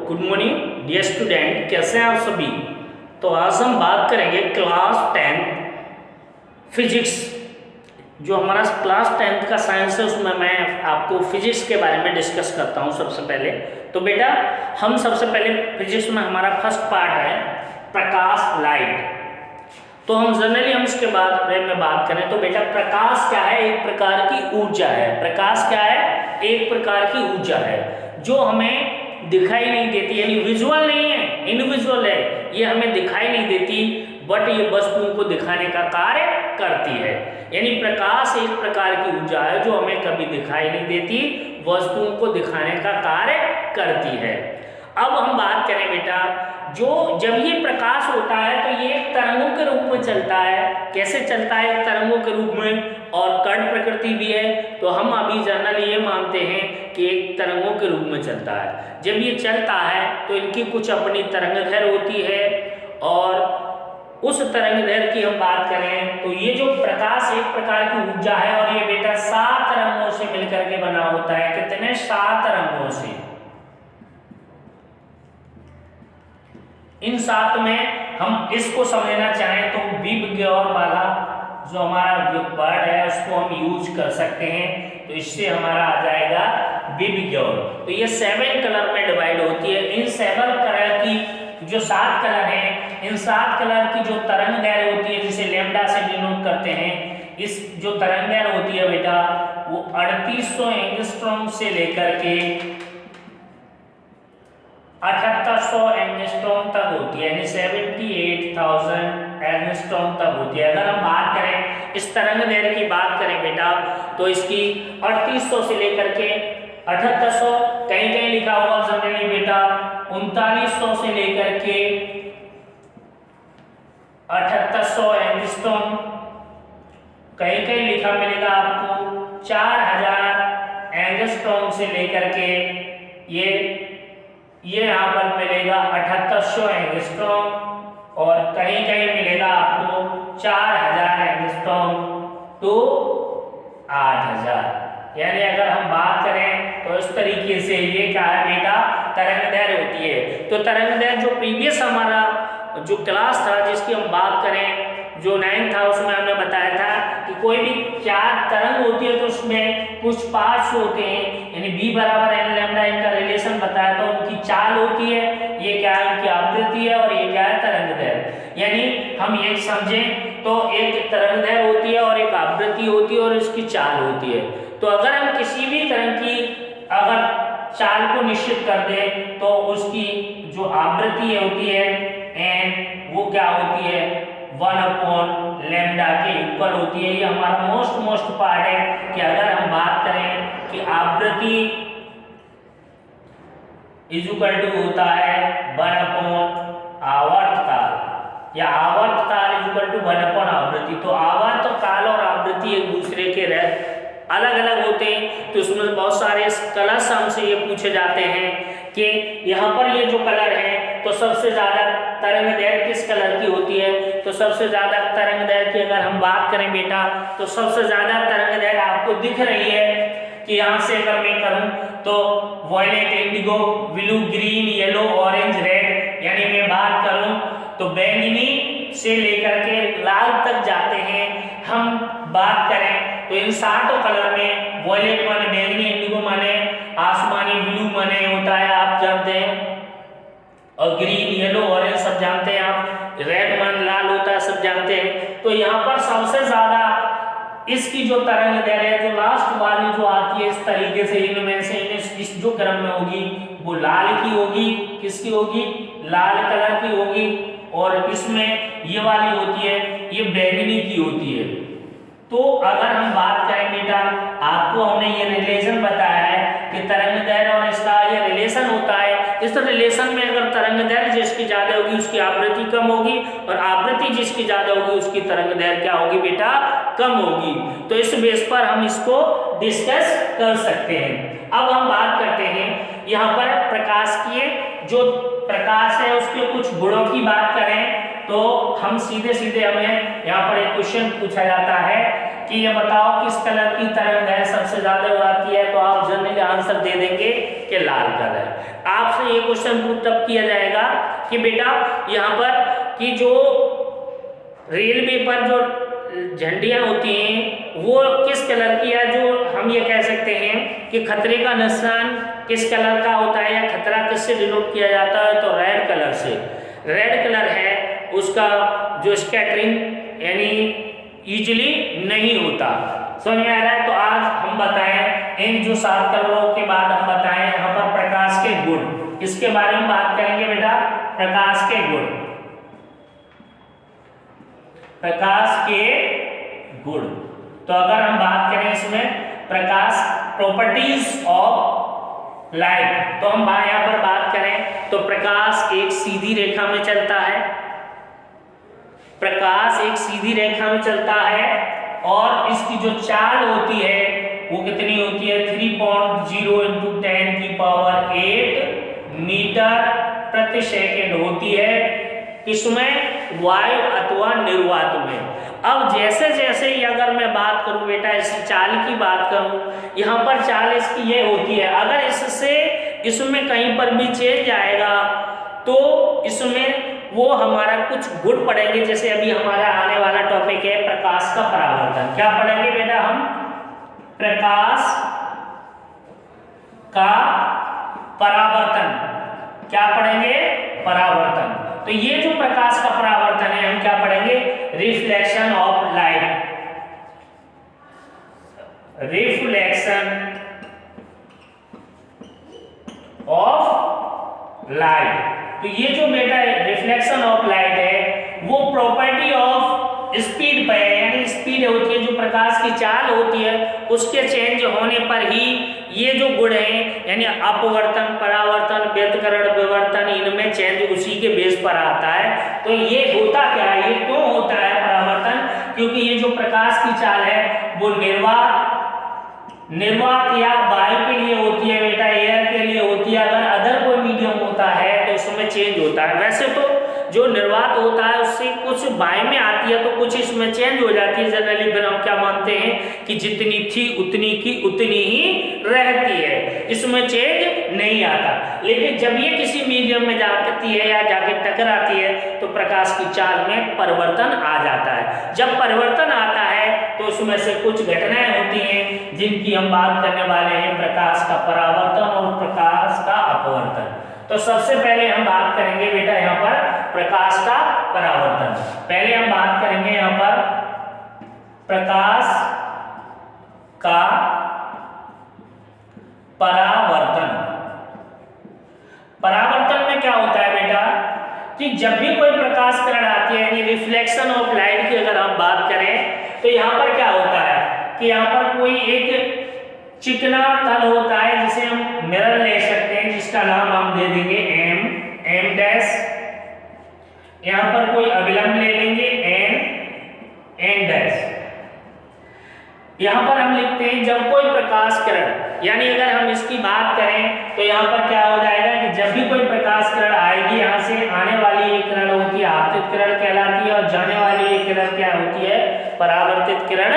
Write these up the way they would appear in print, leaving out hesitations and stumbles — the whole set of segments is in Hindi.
गुड मॉर्निंग डियर स्टूडेंट, कैसे हैं आप सभी। तो आज हम बात करेंगे क्लास 10 फिजिक्स। जो हमारा क्लास 10 का साइंस है उसमें मैं आपको फिजिक्स के बारे में डिस्कस करता हूं सबसे पहले। तो बेटा हम सबसे पहले फिजिक्स में हमारा फर्स्ट पार्ट है प्रकाश, लाइट। तो हम जनरली हम इसके बारे में बात करें तो बेटा प्रकाश क्या है? एक प्रकार की ऊर्जा है। प्रकाश क्या है? एक प्रकार की ऊर्जा है जो हमें दिखाई नहीं देती, यानी विजुअल नहीं है, इनविजुअल है। ये हमें दिखाई नहीं देती बट ये वस्तुओं को दिखाने का कार्य करती है। यानी प्रकाश एक प्रकार की ऊर्जा है जो हमें कभी दिखाई नहीं देती, वस्तुओं को दिखाने का कार्य करती है। अब हम बात करें बेटा, जब ये प्रकाश होता है तो ये एक तरंगों के रूप में चलता है। कैसे चलता है? एक तरंगों के रूप में, और कण प्रकृति भी है। तो हम अभी जनरली ये मानते हैं कि एक तरंगों के रूप में चलता है। जब ये चलता है तो इनकी कुछ अपनी तरंगदैर्घ्य होती है, और उस तरंगदैर्घ्य की हम बात करें तो ये जो प्रकाश एक प्रकार की ऊर्जा है, और ये बेटा 7 रंगों से मिलकर के बना होता है। कितने? 7 रंगों से। इन 7 में हम इसको समझना चाहें तो विबग्योर वाला जो हमारा वर्ड है उसको हम यूज कर सकते हैं। तो इससे हमारा आ जाएगा विबग्योर। तो ये 7 कलर में डिवाइड होती है। इन 7 कलर की जो 7 कलर हैं, इन 7 कलर की जो तरंगदैर्घ्य होती है जिसे लैम्डा से डिनोट करते हैं, इस जो तरंगदैर्घ्य होती है बेटा वो 3800 एंगस्ट्रॉम से लेकर के 7800 एंगस्ट्रॉम तक होती है, यानी 78,000 एंगस्ट्रॉम तक होती है। अगर हम बात करें इस तरंगदैर्घ्य की बात करें बेटा तो इसकी 3800 से लेकर के 7800, कहीं कहीं लिखा हुआ जनरली बेटा 3900 से लेकर के 7800 एंगस्ट्रॉम, कहीं कहीं लिखा मिलेगा आपको 4000 एंगस्ट्रॉम से लेकर के ये यहाँ पर मिलेगा 7800 एंगस्ट्रॉम, और कहीं कहीं मिलेगा आपको 4000 एंगस्ट्रॉम टू 8000। यानी अगर हम बात करें तो इस तरीके से ये क्या है बेटा? तरंगदैर्घ्य होती है। तो तरंगदैर्घ्य जो प्रीवियस हमारा जो क्लास था जिसकी हम बात करें, जो 9 था, उसमें हमने बताया था कि कोई भी 4 तरंग होती है तो उसमें कुछ पार्ट्स होते हैं, यानी b बराबर n लैम्डा, इनका रिलेशन बताया तो उनकी चाल होती है। ये क्या है? इनकी आवृत्ति है, और ये क्या है? तरंगदैर्घ्य। यानी हम ये समझें तो एक तरंगदैर्घ्य होती है और एक आवृत्ति होती है और इसकी चाल होती है। तो अगर हम किसी भी तरंग की अगर चाल को निश्चित कर दें तो उसकी जो आवृत्ति होती है n, वो क्या होती है? 1 लैम्डा के इक्वल होती है। ये हमारा मोस्ट पार्ट है कि अगर हम बात करें कि आवृत्ति इक्वल टू होता है 1 आवर्तकाल, या आवर्तकाल इक्वल टू 1 आवृत्ति। तो आवर्तकाल और आवृत्ति एक दूसरे के अलग अलग होते हैं। तो उसमें बहुत सारे कलर्स हमसे ये पूछे जाते हैं कि यहाँ पर ये जो कलर है तो सबसे ज्यादा तरंगदैर्घ्य किस कलर की होती है? तो सबसे ज्यादा तरंगदैर्घ्य की अगर हम बात करें बेटा तो सबसे ज्यादा तरंगदैर्घ्य आपको दिख रही है कि यहाँ से अगर मैं करूं तो violet, indigo, blue, green, yellow, orange, red, यानी मैं बात करूं तो बैंगनी से लेकर के लाल तक जाते हैं। हम बात करें तो इन 7 कलर में वॉयलेट माने बैंगनी, इंडिगो माने आसमानी, ब्लू माने होता है आप जानते हैं, और ग्रीन, येलो, ऑरेंज सब जानते हैं आप, रेड मान लाल होता है सब जानते हैं। तो यहाँ पर सबसे ज्यादा इसकी जो तरंगदैर्घ्य है, जो लास्ट वाली जो आती है इस तरीके से, इनमें से इस जो क्रम में होगी वो लाल की होगी। किसकी होगी? लाल कलर की होगी। और इसमें ये वाली होती है, ये बैंगनी की होती है। तो अगर हम बात करें बेटा, आपको हमने ये रिलेशन बताया है कि तरंगदैर्घ्य और इसका ये रिलेशन होता है। इस रिलेशन में अगर तरंगदैर्घ्य जिसकी ज्यादा होगी उसकी आवृत्ति कम होगी, और आवृत्ति जिसकी ज्यादा होगी उसकी तरंगदैर्घ्य क्या होगी बेटा? कम होगी। तो इस बेस पर हम इसको डिस्कस कर सकते हैं। अब हम बात करते हैं यहाँ पर प्रकाश की, जो प्रकाश है उसके कुछ गुणों की बात करें तो हम सीधे हमें यहाँ पर एक क्वेश्चन पूछा जाता है कि ये बताओ किस कलर की तरंग है सबसे ज्यादा उड़ाती है, तो आप जनरली आंसर दे देंगे कि लाल कलर। आपसे ये क्वेश्चन पुट अप किया जाएगा कि बेटा यहाँ पर कि जो रेलवे पर जो झंडियां होती हैं वो किस कलर की है, जो हम ये कह सकते हैं कि खतरे का निशान किस कलर का होता है या खतरा किससे डिनोट किया जाता है, तो रेड कलर से। रेड कलर है उसका जो स्कैटरिंग यानी इजीली नहीं होता। समझ में आ रहा है? तो आज हम बताएं इन जो 7 कलरों के बाद हम बताएं यहाँ पर प्रकाश के गुण, इसके बारे में बात करेंगे बेटा। प्रकाश के गुण, प्रकाश के गुण। तो अगर हम बात करें इसमें प्रकाश प्रॉपर्टीज ऑफ लाइट, तो हम यहाँ पर बात करें तो प्रकाश एक सीधी रेखा में चलता है, प्रकाश एक सीधी रेखा में चलता है और इसकी जो चाल होती है वो कितनी होती है 3.0 × 10⁸ मीटर प्रति सेकेंड होती है। इसमें वायु अथवा निर्वात में। अब जैसे जैसे ही अगर मैं बात करूं बेटा इस चाल की बात करूं, यहाँ पर चाल इसकी ये होती है, अगर इससे इसमें कहीं पर भी चेंज आएगा तो इसमें वो हमारा कुछ गुण पढ़ेंगे। जैसे अभी हमारा आने वाला टॉपिक है प्रकाश का परावर्तन। क्या पढ़ेंगे बेटा हम? प्रकाश का परावर्तन। क्या पढ़ेंगे? परावर्तन। तो ये जो प्रकाश का परावर्तन है हम क्या पढ़ेंगे? Reflection of light. Reflection of light. तो ये जो बेटा रिफ्लेक्शन ऑफ लाइट है वो प्रॉपर्टी ऑफ स्पीड पर है, यानी स्पीड होती है जो प्रकाश की चाल होती है उसके चेंज होने पर ही ये जो गुण है यानी अपवर्तन, परावर्तन, व्यतिकरण, विवर्तन, इनमें चेंज उसी के बेस पर आता है। तो ये होता क्या है, ये क्यों होता है परावर्तन? क्योंकि ये जो प्रकाश की चाल है वो निर्वात या वायु के लिए होती है बेटा, एयर के लिए होती है। अगर अदर कोई मीडियम होता है तो इसमें चेंज होता है। वैसे तो जो निर्वात होता है उससे कुछ वायु में आती है तो कुछ इसमें चेंज हो जाती है। जनरली फिर हम क्या मानते हैं कि जितनी थी उतनी की उतनी ही रहती है, इसमें चेंज नहीं आता। लेकिन जब ये किसी मीडियम में जाती है या जाके टकराती है तो प्रकाश की चाल में परिवर्तन आ जाता है। जब परिवर्तन आता है तो उसमें से कुछ घटनाएं होती हैं जिनकी हम बात करने वाले हैं, प्रकाश का परावर्तन और प्रकाश का अपवर्तन। तो सबसे पहले हम बात करेंगे बेटा यहाँ पर प्रकाश का परावर्तन। पहले हम बात करेंगे यहाँ पर प्रकाश का परावर्तन। परावर्तन में क्या होता है बेटा कि जब भी कोई प्रकाश किरण आती है यानी रिफ्लेक्शन ऑफ लाइट की अगर हम बात करें तो यहाँ पर क्या होता है कि यहाँ पर कोई एक चिकना तल होता है जिसे हम मिरर ले सकते हैं, जिसका नाम हम दे देंगे एम डैश। यहाँ पर कोई अभिलंब ले लेंगे एन डैश। यहाँ पर हम लिखते हैं जब कोई प्रकाश किरण, यानी अगर हम इसकी बात करें तो यहाँ पर क्या हो जाएगा कि जब भी कोई प्रकाश किरण आएगी, यहाँ से आने वाली एक किरण होती है आपतित किरण कहलाती है और जाने वाली एक किरण क्या होती है? परावर्तित किरण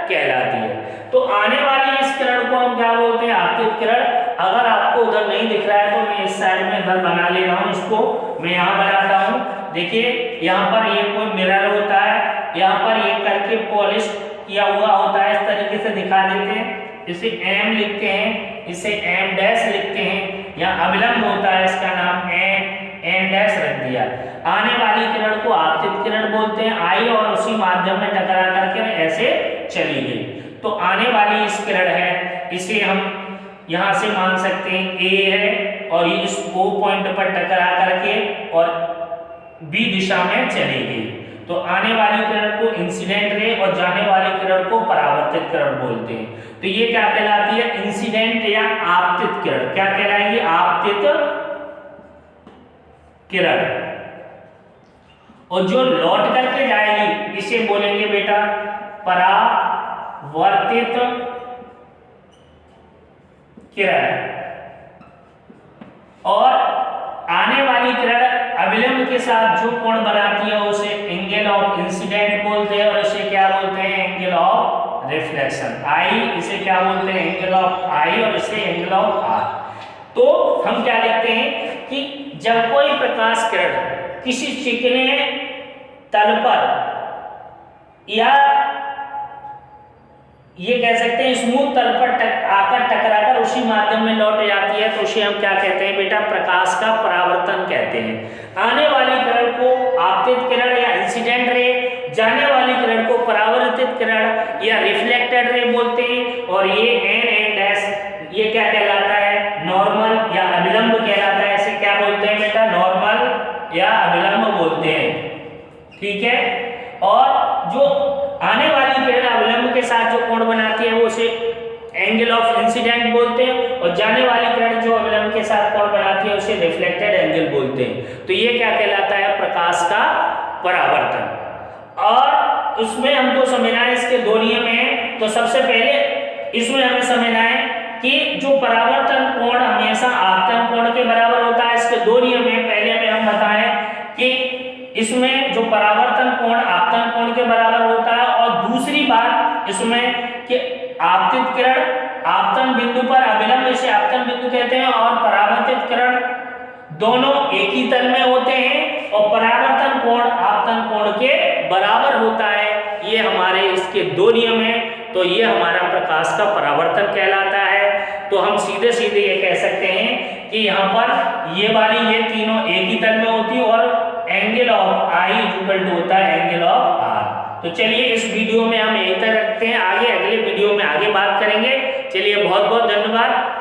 कहलाती है। तो आने वाली इस किरण को हम क्या बोलते हैं? आपतित किरण। अगर आपको उधर नहीं दिख रहा है तो मैं इस साइड में इधर बना ले रहा हूँ, इसको मैं यहाँ बनाता हूँ। देखिए यहाँ पर ये कोई मिरर होता है, यहाँ पर ये करके पॉलिश किया हुआ होता है, इस तरीके से दिखा देते हैं। इसे एम लिखते हैं, इसे एम डैश लिखते हैं। यहाँ अभिलंब होता है, इसका नाम एन डैश रख दिया। आने वाली किरण को आपतित किरण बोलते हैं। आई और उसी माध्यम में टकरा करके ऐसे चली गई। तो आने वाली इस किरण है, इसे हम यहाँ से मान सकते हैं ए है और ये इस O पॉइंट पर टकरा करके और बी दिशा में चली गई। तो आने वाली किरण को इंसिडेंट रे और जाने वाली किरण को परावर्तित किरण बोलते हैं। तो ये क्या कहलाती है? इंसिडेंट या आपतित किरण। क्या कहलाएगी? आपतित किरण। और जो लौट करके जाएगी इसे बोलेंगे बेटा परावर्तित किरण। और आने वाली किरण अभिलंब के साथ जो कोण बनाती है उसे एंगल ऑफ इंसिडेंट बोलते हैं और इसे क्या बोलते हैं? एंगल ऑफ रिफ्लेक्शन, आई इसे क्या बोलते हैं, एंगल ऑफ आई, और इसे एंगल ऑफ आर। तो हम क्या लिखते हैं कि जब कोई प्रकाश किरण किसी चिकने तल पर या ये कह सकते हैं स्मूथ तल पर आकर टकराकर उसी माध्यम में लौट जाती है, तो उसे हम क्या कहते हैं बेटा, प्रकाश का परावर्तन कहते हैं। आने वाली किरण को आपतित किरण या इंसिडेंट रे, जाने वाली किरण को परावर्तित किरण या रिफ्लेक्टेड रे बोलते हैं। और ये एन डैश ये क्या कहलाता है, नॉर्मल या अभिलंब कहलाता है। इसे क्या बोलते हैं बेटा, नॉर्मल या अभिलंब बोलते हैं, ठीक है। और जो आने वाली किरण अभिलंब के साथ जो कोण बनाती है वो उसे एंगल ऑफ इंसिडेंट बोलते हैं, और जाने वाली किरण जो अभिलंब के साथ कोण बनाती है उसे रिफ्लेक्टेड एंगल बोलते हैं। तो ये क्या कहलाता है, प्रकाश का परावर्तन। और उसमें हमको समझना है, इसके दो नियम हैं। तो सबसे पहले इसमें हमें समझना है कि जो परावर्तन कोण हमेशा आपतन कोण के बराबर होता है। इसके दो नियम हैं। पहले में हम बताएं कि इसमें जो परावर्तन कोण आपतन कोण के बराबर होता है, और दूसरी बात इसमें कि आपतित किरण आपतन बिंदु पर, अभिलंब इसे आपतन बिंदु कहते हैं, और परावर्तित किरण दोनों एक ही तल में होते हैं, और परावर्तन कोण आपतन कोण के बराबर होता है। ये हमारे इसके दो नियम हैं। तो ये हमारा प्रकाश का परावर्तन कहलाता है। तो हम सीधे सीधे ये कह सकते हैं कि यहाँ पर ये वाली ये तीनों एक ही तल में होती है, और angle of i equal to होता है एंगल ऑफ आर। तो चलिए इस वीडियो में हम यहीं तक रखते हैं, आगे अगले वीडियो में आगे बात करेंगे। चलिए बहुत बहुत धन्यवाद।